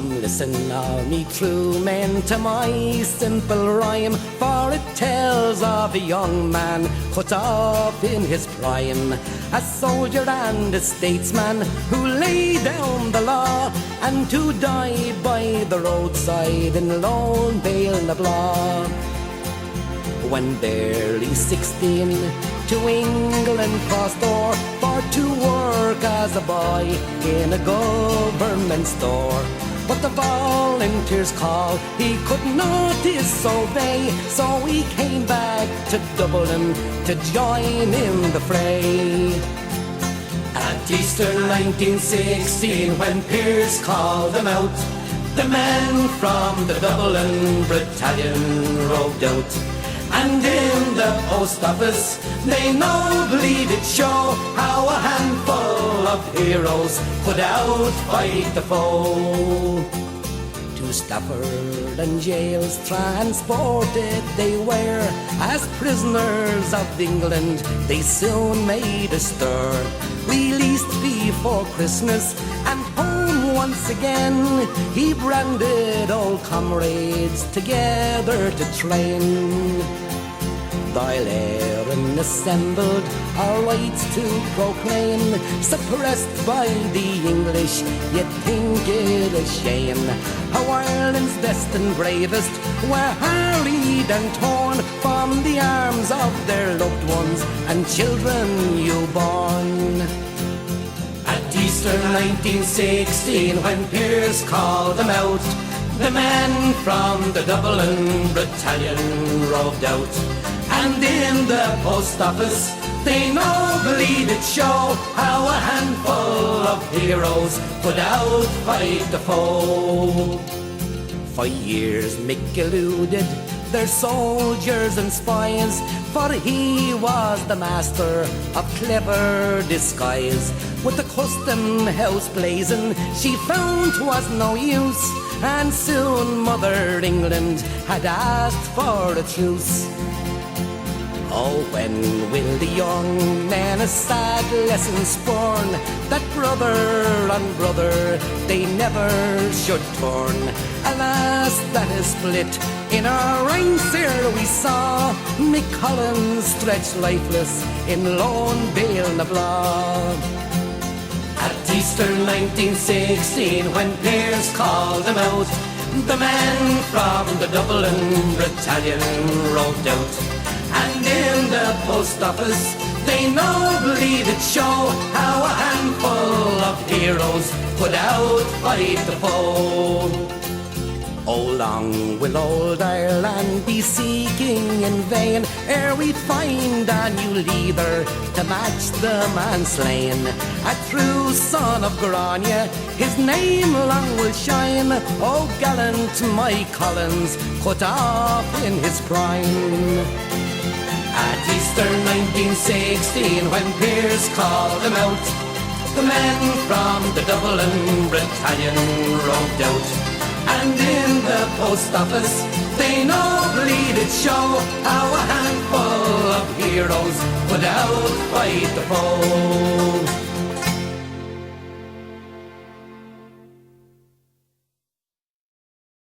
Come listen, all me true men, to my simple rhyme, for it tells of a young man cut off in his prime, a soldier and a statesman who laid down the law, and who died by the roadside in Lone Bale na Blah. When barely 16, to England crossed o'er for to work as a boy in a government store. But the volunteers' call he could not disobey, so he came back to Dublin to join in the fray. At Easter 1916, when Pearse called them out, the men from the Dublin battalion roved out. And in the post office they nobly did show how a handful of heroes could outfight the foe. To Stafford and jails transported they were, as prisoners of England they soon made a stir. Released before Christmas and home once again, he branded old comrades together to train. Dáil Éireann assembled our rights to proclaim, suppressed by the English, yet think it a shame how Ireland's best and bravest were harried and torn from the arms of their loved ones and children newborn. At Easter 1916, when Pearse called them out, the men from the Dublin battalion roved out. And in the post office they nobly did show how a handful of heroes could outfight the foe. For years Mick eluded their soldiers and spies, for he was the master of clever disguise. With the custom house blazing, she found 'twas no use, and soon Mother England had asked for a truce. Oh, when will the young men a sad lesson spurn, that brother on brother they never should turn? Alas, that is split in our ranks here we saw Mick Collins stretched lifeless in Lone Bale na Blah. At Easter 1916, when Pearse called them out, the men from the Dublin battalion roved out. And in the post office they nobly did show how a handful of heroes could outfight the foe. Oh, long will old Ireland be seeking in vain ere we find a new leader to match the man slain. A true son of Grania, his name long will shine. Oh, gallant Mike Collins, cut off in his prime. At Easter 1916, when Pearse called them out, the men from the Dublin battalion roved out. And in the post office they nobly did show how a handful of heroes could outfight the foe.